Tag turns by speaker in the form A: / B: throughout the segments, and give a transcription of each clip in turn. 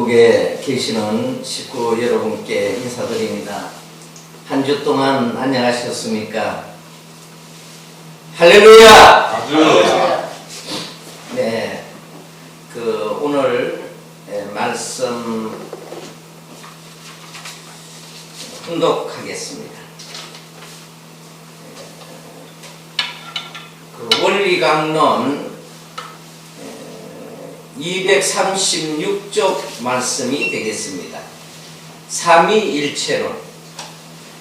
A: 전국에 계시는 식구 여러분께 인사드립니다. 한 주 동안 안녕하셨습니까? 할렐루야!
B: 할렐루야!
A: 네, 오늘 말씀 훈독하겠습니다. 원리강론 236쪽 말씀이 되겠습니다. 삼위일체론.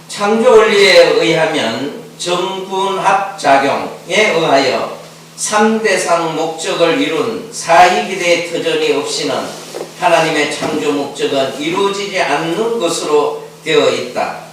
A: 창조원리에 의하면 정분합작용에 의하여 3대상 목적을 이룬 사이기대 터전이 없이는 하나님의 창조 목적은 이루어지지 않는 것으로 되어 있다.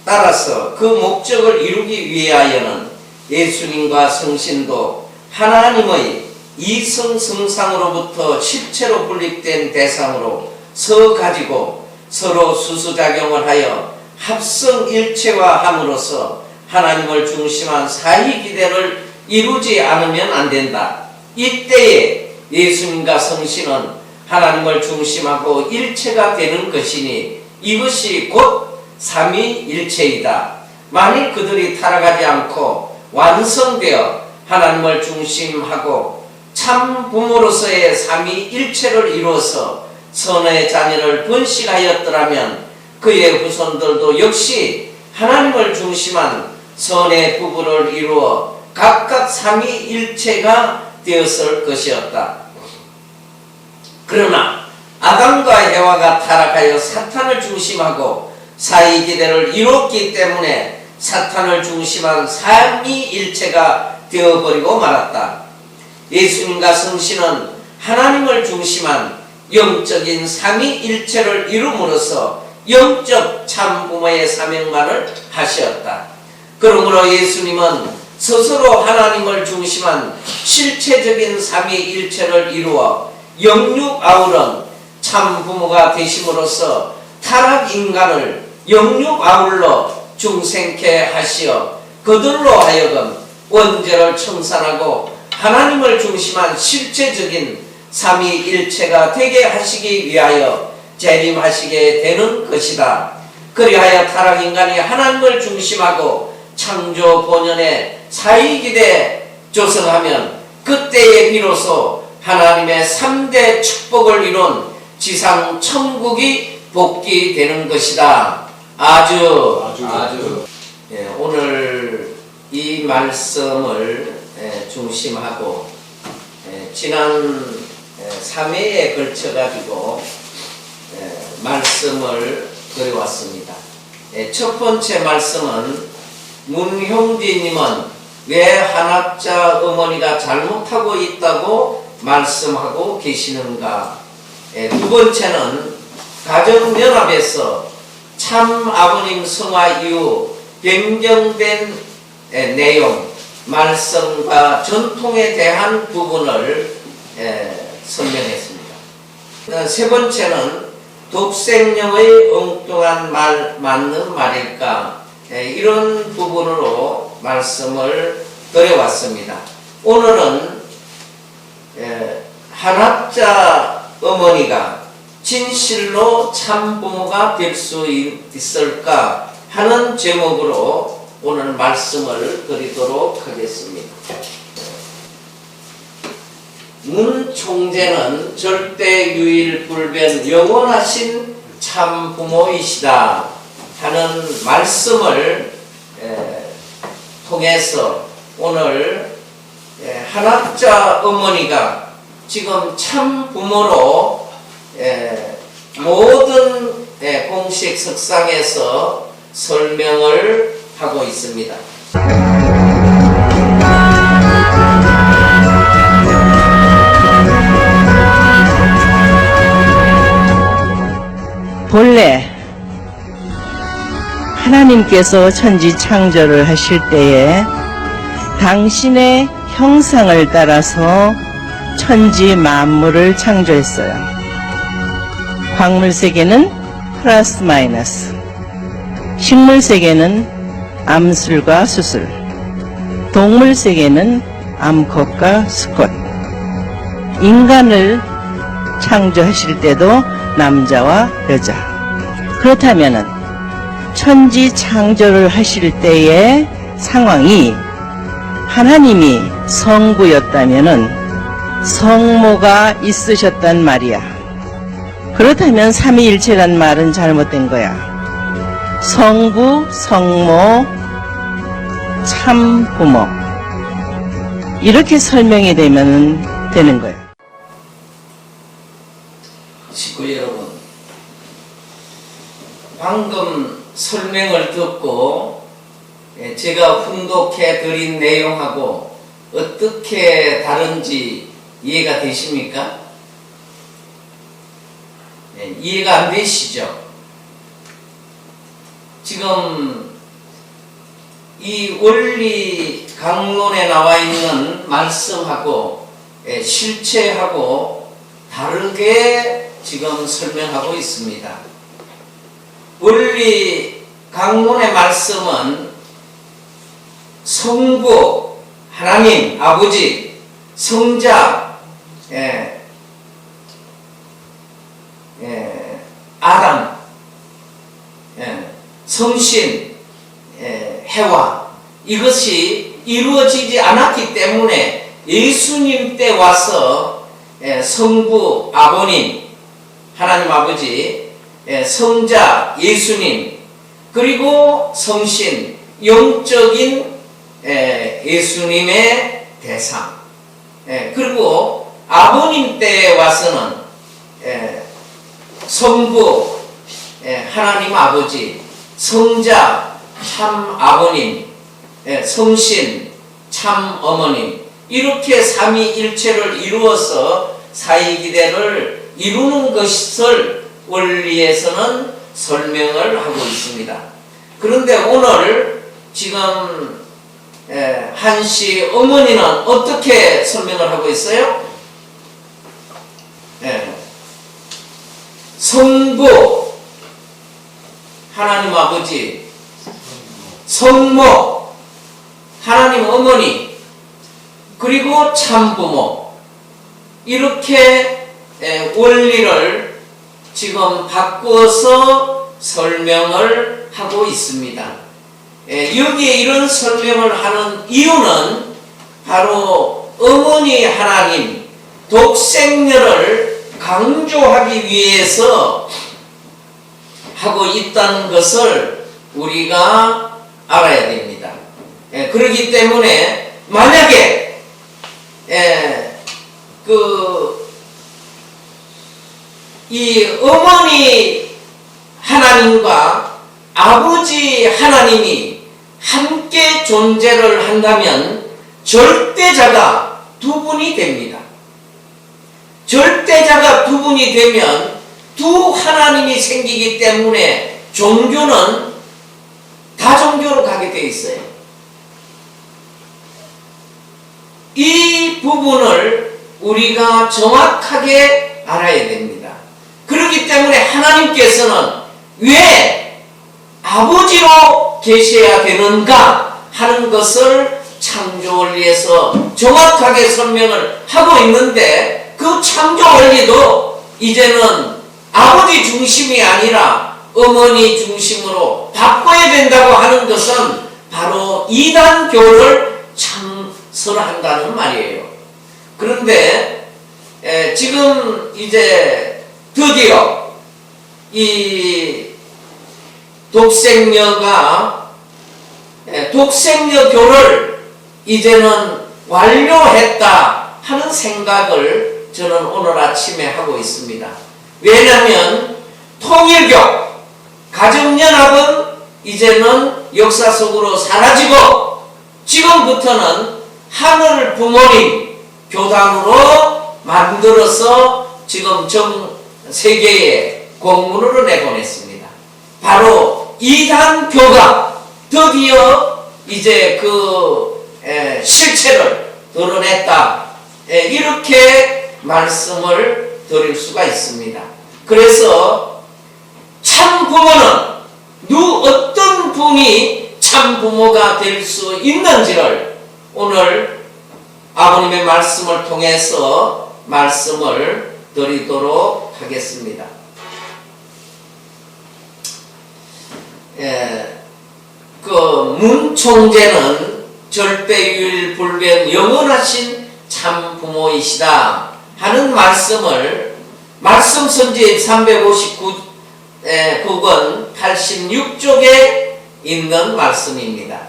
A: 따라서 그 목적을 이루기 위하여는 예수님과 성신도 하나님의 이성성상으로부터 실체로 분립된 대상으로 서가지고 서로 수수작용을 하여 합성일체화함으로써 하나님을 중심한 사이기대를 이루지 않으면 안 된다. 이때에 예수님과 성신은 하나님을 중심하고 일체가 되는 것이니 이것이 곧 삼위일체이다. 만일 그들이 타락하지 않고 완성되어 하나님을 중심하고 참 부모로서의 삼위일체를 이루어서 선의 자녀를 번식하였더라면 그의 후손들도 역시 하나님을 중심한 선의 부부를 이루어 각각 삼위일체가 되었을 것이었다. 그러나 아담과 해와가 타락하여 사탄을 중심하고 사이기대를 이뤘기 때문에 사탄을 중심한 삼위일체가 되어버리고 말았다. 예수님과 성신은 하나님을 중심한 영적인 삼위일체를 이룸으로써 영적 참부모의 사명만을 하셨다. 그러므로 예수님은 스스로 하나님을 중심한 실체적인 삼위일체를 이루어 영육아울은 참부모가 되심으로써 타락인간을 영육아울로 중생케 하시어 그들로 하여금 원죄를 청산하고 하나님을 중심한 실체적인 삼위일체가 되게 하시기 위하여 재림하시게 되는 것이다. 그리하여 타락인간이 하나님을 중심하고 창조 본연의 사이기대 조성하면 그때에 비로소 하나님의 3대 축복을 이룬 지상 천국이 복귀되는 것이다. 아주. 예, 오늘 이 말씀을 중심하고 지난 3회에 걸쳐가지고 말씀을 드려왔습니다. 첫 번째 말씀은 문형진님은 왜 한학자 어머니가 잘못하고 있다고 말씀하고 계시는가. 두 번째는 가정연합에서 참 아버님 성화 이후 변경된 내용, 말씀과 전통에 대한 부분을 설명했습니다. 세 번째는 독생령의 엉뚱한 말 맞는 말일까, 이런 부분으로 말씀을 드려왔습니다. 오늘은 한학자 어머니가 진실로 참부모가 될 수 있을까 하는 제목으로 오늘 말씀을 드리도록 하겠습니다. 문 총재는 절대 유일 불변 영원하신 참부모이시다 하는 말씀을 통해서 오늘 한학자 어머니가 지금 참부모로 모든 공식 석상에서 설명을 하고 있습니다.
C: 본래 하나님께서 천지 창조를 하실 때에 당신의 형상을 따라서 천지 만물을 창조했어요. 광물세계는 플러스 마이너스, 식물세계는 암술과 수술, 동물세계는 암컷과 수컷, 인간을 창조하실 때도 남자와 여자. 그렇다면은 천지 창조를 하실 때의 상황이 하나님이 성부였다면은 성모가 있으셨단 말이야. 그렇다면 삼위일체란 말은 잘못된 거야. 성부, 성모, 참부모. 이렇게 설명이 되면 되는 거야.
A: 식구 여러분, 방금 설명을 듣고 제가 훈독해 드린 내용하고 어떻게 다른지 이해가 되십니까? 이해가 안 되시죠? 지금 이 원리 강론에 나와 있는 말씀하고 실체하고 다르게 지금 설명하고 있습니다. 원리 강론의 말씀은 성부, 하나님, 아버지, 성자, 아담, 성신, 해와, 이것이 이루어지지 않았기 때문에 예수님 때 와서 성부, 아버님, 하나님 아버지, 성자, 예수님, 그리고 성신, 영적인 예수님의 대상, 그리고 아버님 때에 와서는 성부, 하나님 아버지, 성자, 참 아버님, 성신, 참 어머님, 이렇게 삼위일체를 이루어서 사이기대를 이루는 것을 원리에서는 설명을 하고 있습니다. 그런데 오늘 지금 한씨 어머니는 어떻게 설명을 하고 있어요? 성부, 하나님 아버지, 성모, 하나님 어머니, 그리고 참부모, 이렇게 원리를 지금 바꾸어서 설명을 하고 있습니다. 여기에 이런 설명을 하는 이유는 바로 어머니 하나님, 독생녀를 강조하기 위해서 하고 있다는 것을 우리가 알아야 됩니다. 그렇기 때문에 만약에 이 어머니 하나님과 아버지 하나님이 함께 존재를 한다면 절대자가 두 분이 됩니다. 절대자가 두 분이 되면 두 하나님이 생기기 때문에 종교는 다종교로 가게 되어 있어요. 이 부분을 우리가 정확하게 알아야 됩니다. 그렇기 때문에 하나님께서는 왜 아버지로 계셔야 되는가 하는 것을 창조 원리에서 정확하게 설명을 하고 있는데, 그 창조 원리도 이제는 아버지 중심이 아니라 어머니 중심으로 바꿔야 된다고 하는 것은 바로 이단교를 창설한다는 말이에요. 그런데 지금 이제 드디어 이 독생녀가 독생녀교를 이제는 완료했다 하는 생각을 저는 오늘 아침에 하고 있습니다. 왜냐하면 통일교, 가정연합은 이제는 역사 속으로 사라지고 지금부터는 하늘 부모님 교단으로 만들어서 지금 전 세계에 공문으로 내보냈습니다. 바로 이단교가 드디어 이제 그 실체를 드러냈다, 이렇게 말씀을 드릴 수가 있습니다. 그래서 참부모는 어떤 분이 참부모가 될 수 있는지를 오늘 아버님의 말씀을 통해서 말씀을 드리도록 하겠습니다. 그 문총재는 절대유일 불변 영원하신 참 부모이시다 하는 말씀을 말씀 선집 359권 86쪽에 있는 말씀입니다.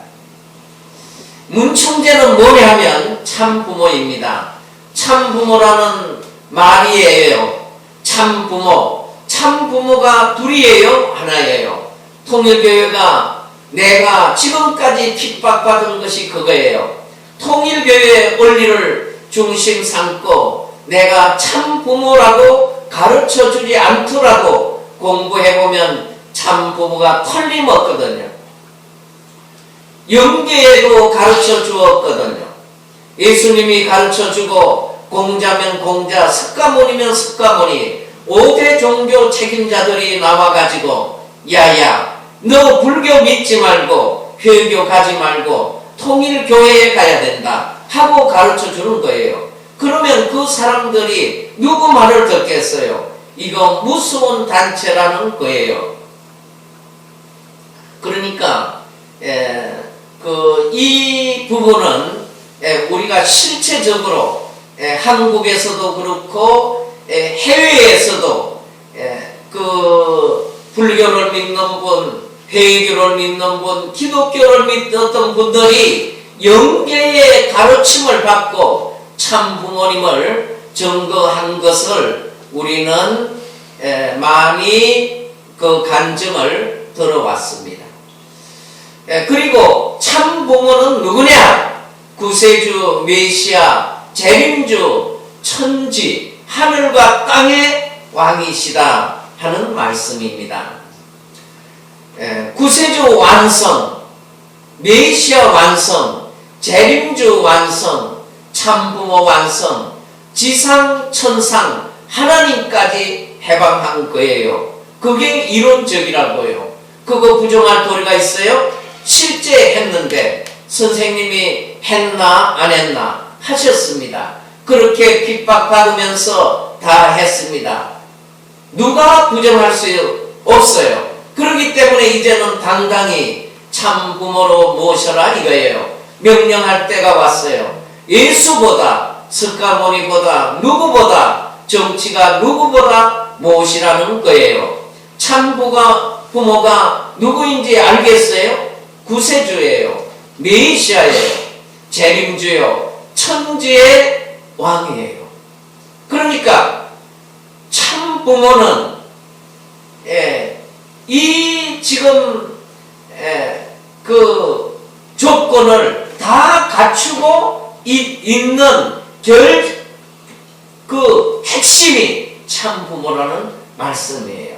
A: 문총재는 뭐냐 하면 참 부모입니다. 참 부모라는 말이에요. 참 부모. 참 부모가 둘이에요? 하나예요. 통일교회가 내가 지금까지 핍박받은 것이 그거예요. 통일교회의 원리를 중심 삼고 내가 참 부모라고 가르쳐 주지 않더라도 공부해보면 참 부모가 틀림없거든요. 영계에도 가르쳐 주었거든요. 예수님이 가르쳐 주고 공자면 공자, 석가모니면 석가모니 5대 종교 책임자들이 나와가지고 야야 너 불교 믿지 말고 회교 가지 말고 통일교회에 가야 된다 하고 가르쳐 주는 거예요. 그러면 그 사람들이 누구 말을 듣겠어요? 이거 무서운 단체라는 거예요. 그러니까 이 부분은 우리가 실체적으로 한국에서도 그렇고 해외에서도 그 불교를 믿는 분, 회교를 믿는 분, 기독교를 믿었던 분들이 영계의 가르침을 받고 참 부모님을 증거한 것을 우리는 많이 그 간증을 들어왔습니다. 그리고 참 부모는 누구냐? 구세주, 메시아, 재림주, 천지, 하늘과 땅의 왕이시다 하는 말씀입니다. 구세주 완성, 메시아 완성, 재림주 완성, 참부모 완성, 지상, 천상, 하나님까지 해방한 거예요. 그게 이론적이라고요. 그거 부정할 도리가 있어요? 실제 했는데 선생님이 했나 안 했나 하셨습니다. 그렇게 핍박받으면서 다 했습니다. 누가 부정할 수 없어요. 그렇기 때문에 이제는 당당히 참 부모로 모셔라 이거예요. 명령할 때가 왔어요. 예수보다 석가모니보다 누구보다 정치가 누구보다 모시라는 거예요. 참 부모가 누구인지 알겠어요? 구세주예요. 메시아예요. 재림주요. 천지의 왕이에요. 그러니까 참 부모는 이 지금 그 조건을 다 갖추고 있는 그 핵심이 참 부모라는 말씀이에요.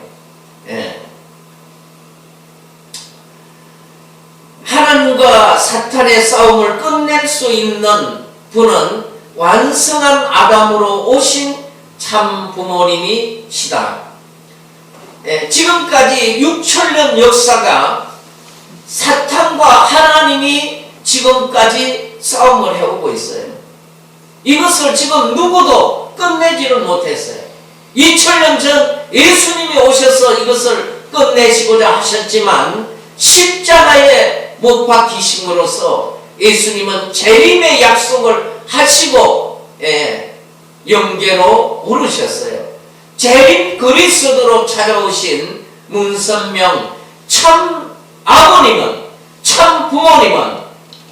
A: 하나님과 사탄의 싸움을 끝낼 수 있는 분은 완성한 아담으로 오신 참 부모님이시다. 지금까지 6천년 역사가 사탄과 하나님이 지금까지 싸움을 해오고 있어요. 이것을 지금 누구도 끝내지를 못했어요. 2000년 전 예수님이 오셔서 이것을 끝내시고자 하셨지만 십자가에 못 박히심으로써 예수님은 재림의 약속을 하시고 영계로 오르셨어요. 재림 그리스도로 찾아오신 문선명 참 아버님은 참 부모님은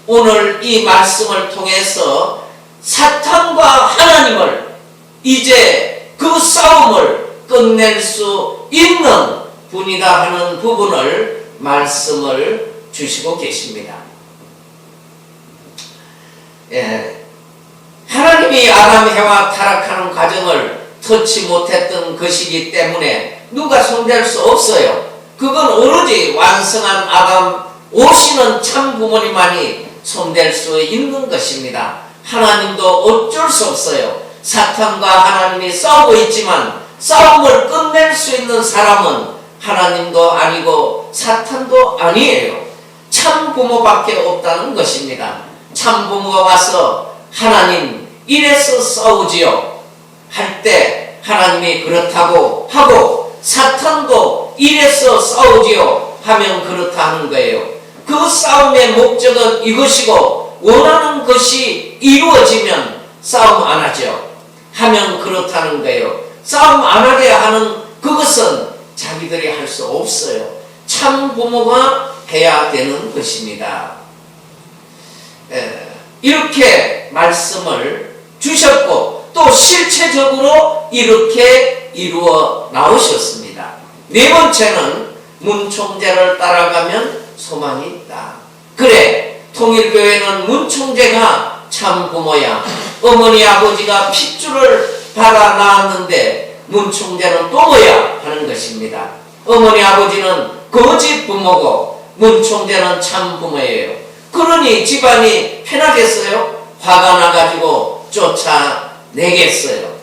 A: 오늘 이 말씀을 통해서 사탄과 하나님을 이제 그 싸움을 끝낼 수 있는 분이다 하는 부분을 말씀을 주시고 계십니다. 하나님이 아담 해와 타락하는 과정을 터치 못했던 것이기 때문에 누가 손댈 수 없어요. 그건 오로지 완성한 아담 오시는 참 부모님만이 손댈 수 있는 것입니다. 하나님도 어쩔 수 없어요. 사탄과 하나님이 싸우고 있지만 싸움을 끝낼 수 있는 사람은 하나님도 아니고 사탄도 아니에요. 참 부모밖에 없다는 것입니다. 참 부모가 와서 하나님 이래서 싸우지요 할 때 하나님이 그렇다고 하고 사탄도 이래서 싸우지요 하면 그렇다 하는 거예요. 그 싸움의 목적은 이것이고 원하는 것이 이루어지면 싸움 안 하죠. 하면 그렇다는 거예요. 싸움 안 하게 하는 그것은 자기들이 할 수 없어요. 참 부모가 해야 되는 것입니다. 이렇게 말씀을 주셨고 또 실체적으로 이렇게 이루어 나오셨습니다. 네 번째는 문총재를 따라가면 소망이 있다. 그래, 통일교회는 문총재가 참 부모야. 어머니 아버지가 핏줄을 달아 낳았는데 문총재는 또 뭐야 하는 것입니다. 어머니 아버지는 거짓 부모고 문총재는 참 부모예요. 그러니 집안이 편하겠어요? 화가 나가지고 쫓아내겠어요?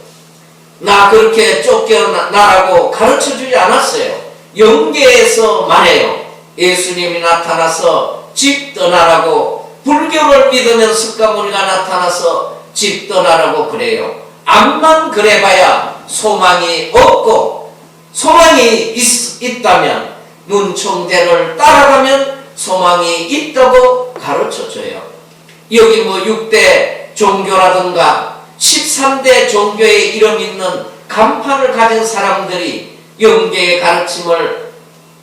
A: 나 그렇게 쫓겨나라고 가르쳐주지 않았어요. 영계에서 말해요. 예수님이 나타나서 집 떠나라고, 불교를 믿으면 석가모니가 나타나서 집 떠나라고 그래요. 암만 그래봐야 소망이 없고, 소망이 있다면 문총재를 따라가면 소망이 있다고 가르쳐줘요. 여기 뭐 6대 종교라든가 13대 종교에 이름 있는 간판을 가진 사람들이 영계의 가르침을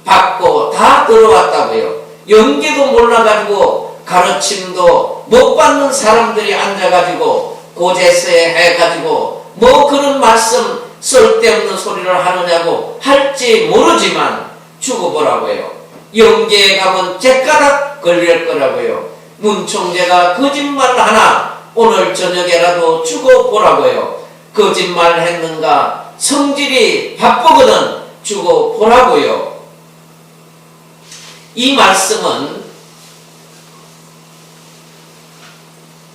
A: 받고 다 들어왔다고요. 영계도 몰라가지고 가르침도 못 받는 사람들이 앉아가지고 고제서에 해가지고 뭐 그런 말씀 쓸데없는 소리를 하느냐고 할지 모르지만 죽어보라고요. 영계에 가면 째까닥 걸릴 거라고요. 문총재가 거짓말 하나 오늘 저녁에라도 죽어보라고요. 거짓말 했는가 성질이 바쁘거든 죽어보라고요. 이 말씀은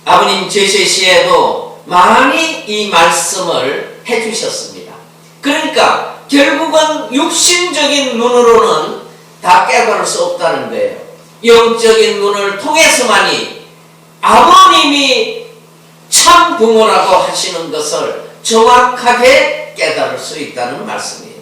A: 아버님 제세시에도 많이 이 말씀을 해주셨습니다. 그러니까 결국은 육신적인 눈으로는 다 깨달을 수 없다는 거예요. 영적인 눈을 통해서만이 아버님이 참 부모라고 하시는 것을 정확하게 깨달을 수 있다는 말씀이에요.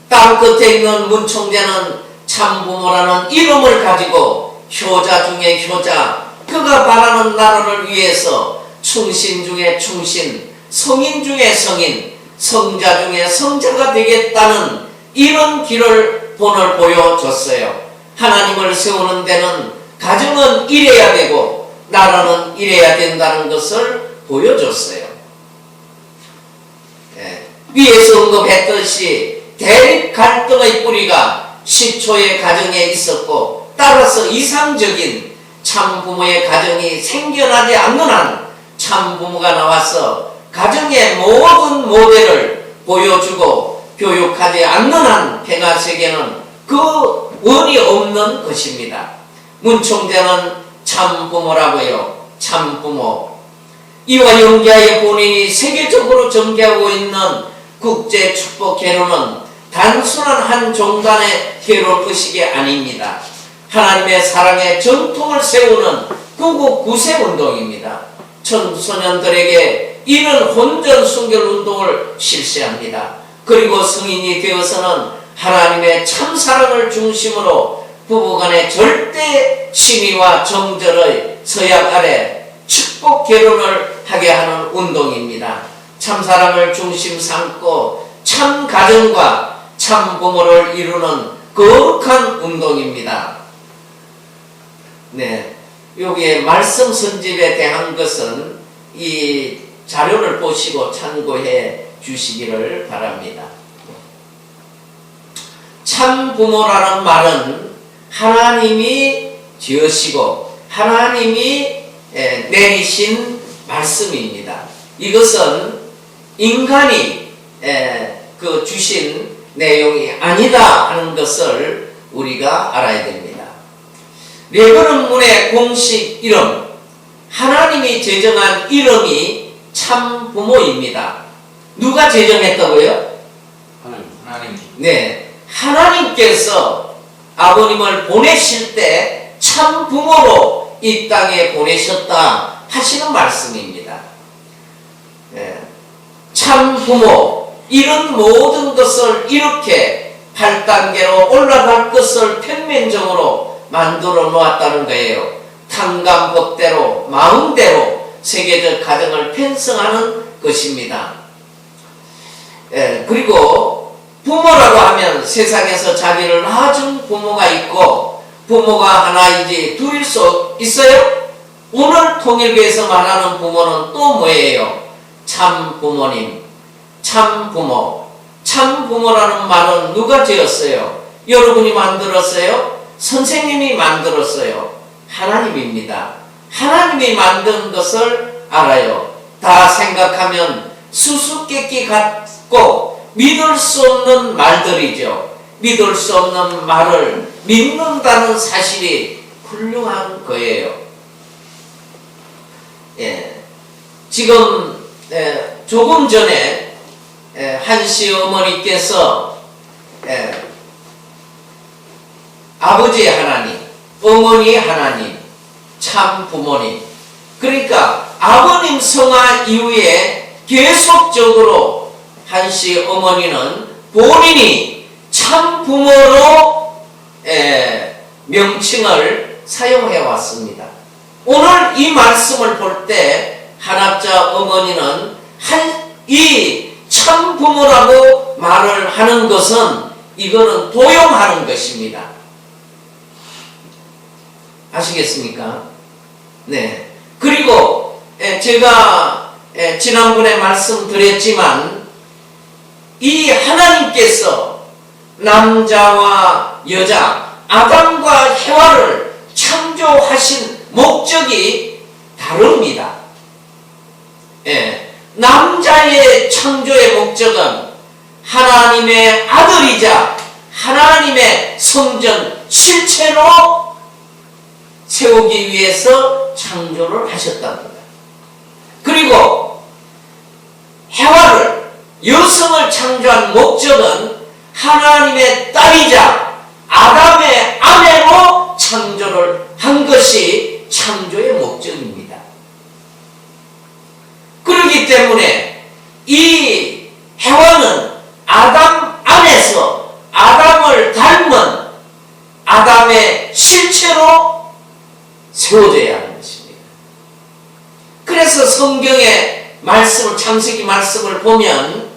A: 땅 끝에 있는 문총재는 참 부모라는 이름을 가지고 효자 중에 효자, 그가 바라는 나라를 위해서 충신 중에 충신, 성인 중에 성인, 성자 중에 성자가 되겠다는 이런 길을 본을 보여줬어요. 하나님을 세우는 데는 가정은 이래야 되고 나라는 이래야 된다는 것을 보여줬어요. 위에서 언급했듯이 대립 갈등의 뿌리가 시초의 가정에 있었고 따라서 이상적인 참부모의 가정이 생겨나지 않는 한 참부모가 나와서 가정의 모든 모델을 보여주고 교육하지 않는 한 평화세계는 그 원이 없는 것입니다. 문총재는 참부모라고요. 참부모. 이와 연계하여 본인이 세계적으로 전개하고 있는 국제축복개론은 단순한 한 종단의 개론 의식이 아닙니다. 하나님의 사랑의 전통을 세우는 구국구세운동입니다. 청소년들에게 이런 혼전순결운동을 실시합니다. 그리고 성인이 되어서는 하나님의 참사랑을 중심으로 부부간의 절대 친위와 정절의 서약 아래 축복 결혼을 하게 하는 운동입니다. 참사랑을 중심 삼고 참 가정과 참 부모를 이루는 거룩한 운동입니다. 네, 여기에 말씀 선집에 대한 것은 이 자료를 보시고 참고해 주시기를 바랍니다. 참 부모라는 말은 하나님이 지으시고 하나님이 내리신 말씀입니다. 이것은 인간이 주신 내용이 아니다 하는 것을 우리가 알아야 됩니다. 레버넌문의 공식 이름, 하나님이 제정한 이름이 참 부모입니다. 누가 제정했다고요?
B: 하나님.
A: 네, 하나님께서 아버님을 보내실 때 참 부모로 이 땅에 보내셨다 하시는 말씀입니다. 네, 참 부모, 이런 모든 것을 이렇게 8단계로 올라갈 것을 평면적으로 만들어 놓았다는 거예요. 탕감법대로, 마음대로 세계적 가정을 편성하는 것입니다. 그리고 부모라고 하면 세상에서 자기를 낳아준 부모가 있고 부모가 하나이지 둘일 수 있어요? 오늘 통일교에서 말하는 부모는 또 뭐예요? 참 부모님, 참 부모. 참 부모라는 말은 누가 지었어요? 여러분이 만들었어요? 선생님이 만들었어요? 하나님입니다. 하나님이 만든 것을 알아요. 다 생각하면 수수께끼 같고 믿을 수 없는 말들이죠. 믿을 수 없는 말을 믿는다는 사실이 훌륭한 거예요. 지금 조금 전에 한씨 어머니께서 아버지 하나님, 어머니 하나님, 참 부모님, 그러니까 아버님 성화 이후에 계속적으로 한씨 어머니는 본인이 참 부모로 명칭을 사용해 왔습니다. 오늘 이 말씀을 볼 때 한학자 어머니는 이 참 부모라고 말을 하는 것은 이거는 도용하는 것입니다. 아시겠습니까? 네. 그리고 제가 지난번에 말씀드렸지만 이 하나님께서 남자와 여자 아담과 해와를 창조하신 목적이 다릅니다. 남자의 창조의 목적은 하나님의 아들이자 하나님의 성전 실체로 세우기 위해서 창조를 하셨답니다. 그리고 해와를 여성을 창조한 목적은 하나님의 딸이자 아담의 아내로 창조를 한 것이 창조의 목적입니다. 그렇기 때문에 이 해와는 아담 안에서 아담을 닮은 아담의 실체로 세워져야 하는 것입니다. 그래서 성경의 말씀을, 창세기 말씀을 보면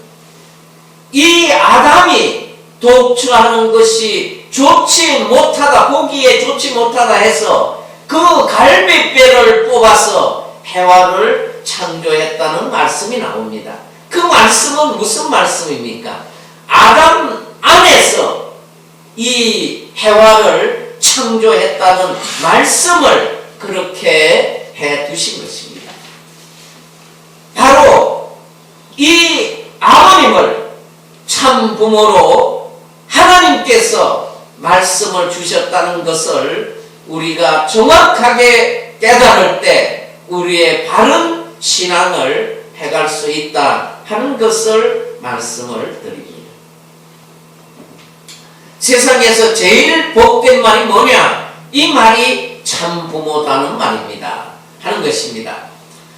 A: 이 아담이 독주하는 것이 좋지 못하다, 보기에 좋지 못하다 해서 그 갈빗배를 뽑아서 해와를 창조했다는 말씀이 나옵니다. 그 말씀은 무슨 말씀입니까? 아담 안에서 이 해와를 창조했다는 말씀을 그렇게 해 두신 것입니다. 바로 이 아버님을 참 부모로 하나님께서 말씀을 주셨다는 것을 우리가 정확하게 깨달을 때 우리의 바른 신앙을 해갈 수 있다 하는 것을 말씀을 드립니다. 세상에서 제일 복된 말이 뭐냐? 이 말이 참 부모다는 말입니다. 하는 것입니다.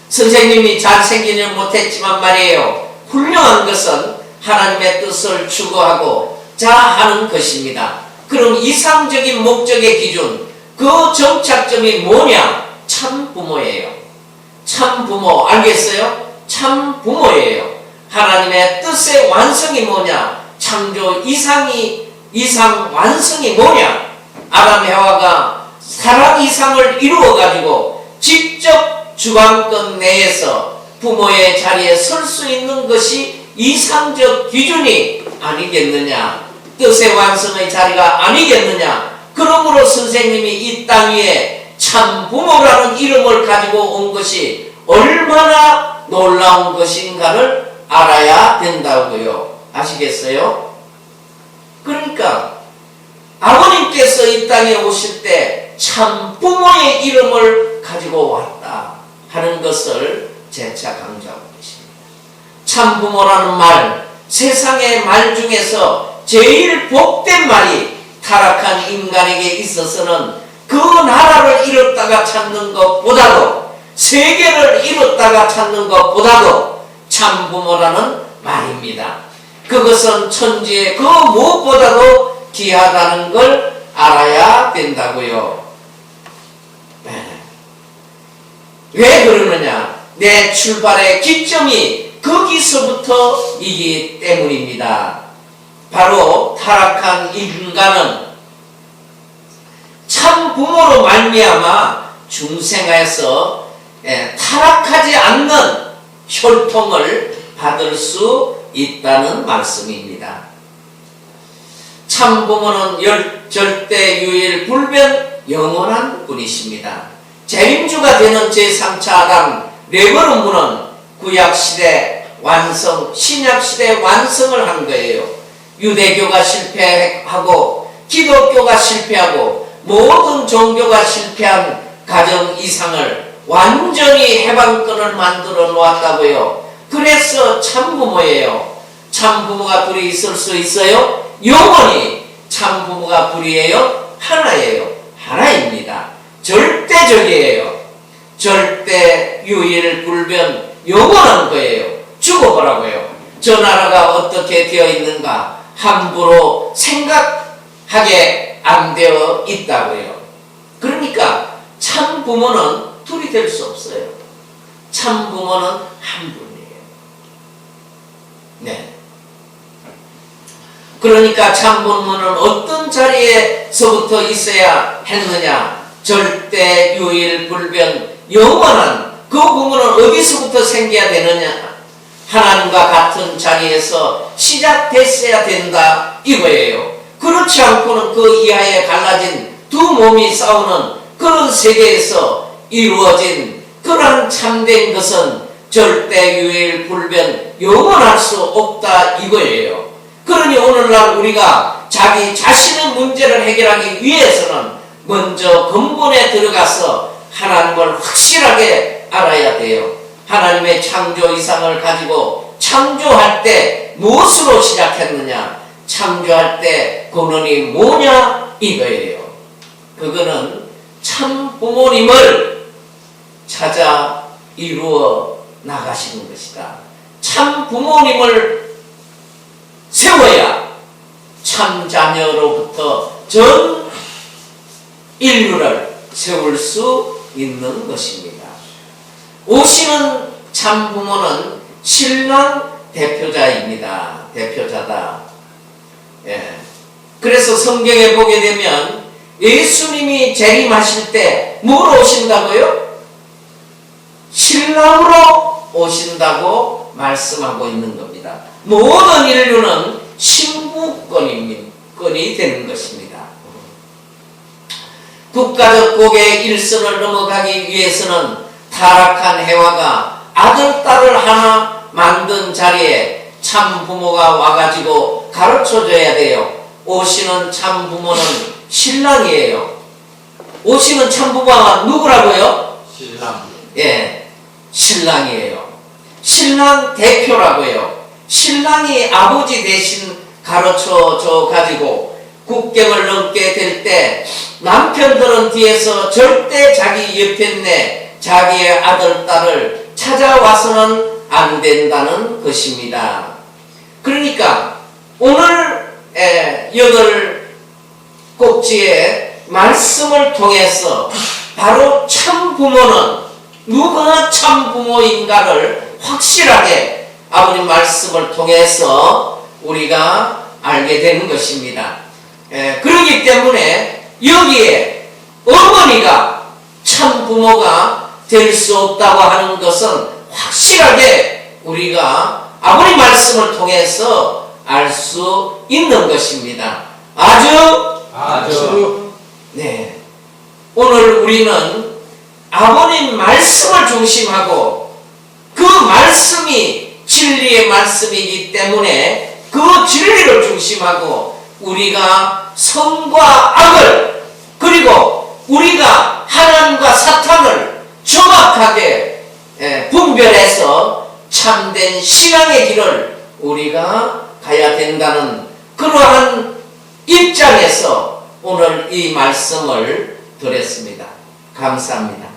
A: 선생님이 잘생기는 못했지만 말이에요. 훌륭한 것은 하나님의 뜻을 추구하고 자하는 것입니다. 그럼 이상적인 목적의 기준, 그 정착점이 뭐냐? 참 부모예요. 참 부모 알겠어요? 참 부모예요. 하나님의 뜻의 완성이 뭐냐? 창조 이상 완성이 뭐냐? 아담 해와가 사랑 이상을 이루어가지고 직접 주관권 내에서 부모의 자리에 설 수 있는 것이 이상적 기준이 아니겠느냐? 뜻의 완성의 자리가 아니겠느냐? 그러므로 선생님이 이 땅 위에 참 부모라는 이름을 가지고 온 것이 얼마나 놀라운 것인가를 알아야 된다고요. 아시겠어요? 그러니까 아버님께서 이 땅에 오실 때 참 부모의 이름을 가지고 왔다 하는 것을 재차 강조하고 계십니다. 참 부모라는 말, 세상의 말 중에서 제일 복된 말이 타락한 인간에게 있어서는 그 나라를 잃었다가 찾는 것보다도 세계를 잃었다가 찾는 것보다도 참 부모라는 말입니다. 그것은 천지에 그 무엇보다도 귀하다는 걸 알아야 된다고요. 왜 그러느냐? 내 출발의 기점이 거기서부터이기 때문입니다. 바로 타락한 인간은 참 부모로 말미암아 중생에서 타락하지 않는 혈통을 받을 수 있다는 말씀입니다. 참 부모는 절대 유일 불변 영원한 분이십니다. 재림주가 되는 제3차 아담 레버런부는 구약시대 완성, 신약시대 완성을 한 거예요. 유대교가 실패하고 기독교가 실패하고 모든 종교가 실패한 가정 이상을 완전히 해방권을 만들어 놓았다고요. 그래서 참부모예요. 참부모가 둘이 있을 수 있어요? 영원히 참부모가 둘이에요? 하나예요. 하나입니다. 절대적이에요. 절대 유일불변 영원한 거예요. 죽어보라고요. 저 나라가 어떻게 되어 있는가 함부로 생각하게 안 되어 있다고요. 그러니까 참부모는 둘이 될 수 없어요. 참부모는 한 분이에요. 네. 그러니까 참부모는 어떤 자리에서부터 있어야 했느냐? 절대 유일불변 영원한 그 부모는 어디서부터 생겨야 되느냐? 하나님과 같은 자리에서 시작됐어야 된다 이거예요. 그렇지 않고는 그 이하에 갈라진 두 몸이 싸우는 그런 세계에서 이루어진 그런 참된 것은 절대 유일불변 영원할 수 없다 이거예요. 그러니 오늘날 우리가 자기 자신의 문제를 해결하기 위해서는 먼저 근본에 들어가서 하나님을 확실하게 알아야 돼요. 하나님의 창조 이상을 가지고 창조할 때 무엇으로 시작했느냐? 창조할 때 근원이 뭐냐? 이거예요. 그거는 참 부모님을 찾아 이루어 나가시는 것이다. 참 부모님을 세워야 참 자녀로부터 전 인류를 세울 수 있는 것입니다. 오시는 참 부모는 신랑 대표자입니다. 대표자다. 예. 그래서 성경에 보게 되면 예수님이 재림하실 때 뭐로 오신다고요? 신랑으로 오신다고 말씀하고 있는 겁니다. 모든 인류는 신부권이 되는 것입니다. 국가적 복의 일선을 넘어가기 위해서는 타락한 해와가 아들, 딸을 하나 만든 자리에 참 부모가 와가지고 가르쳐줘야 돼요. 오시는 참 부모는 신랑이에요. 오시는 참 부모가 누구라고요?
B: 신랑.
A: 예, 신랑이에요. 신랑 대표라고요. 신랑이 아버지 대신 가르쳐줘 가지고 국경을 넘게 될 때 남편들은 뒤에서 절대 자기 옆에 내 자기의 아들, 딸을 찾아와서는 안 된다는 것입니다. 그러니까 오늘 8꼭지의 말씀을 통해서 바로 참 부모는 누가 참 부모인가를 확실하게 아버님 말씀을 통해서 우리가 알게 되는 것입니다. 그렇기 때문에 여기에 어머니가 참 부모가 될 수 없다고 하는 것은 확실하게 우리가 아버님 말씀을 통해서 알 수 있는 것입니다. 아주 네. 오늘 우리는 아버님 말씀을 중심하고 그 말씀이 진리의 말씀이기 때문에 그 진리를 중심하고 우리가 선과 악을 그리고 우리가 하나님과 사탄을 정확하게 분별해서 참된 신앙의 길을 우리가 가야 된다는 그러한 입장에서 오늘 이 말씀을 드렸습니다. 감사합니다.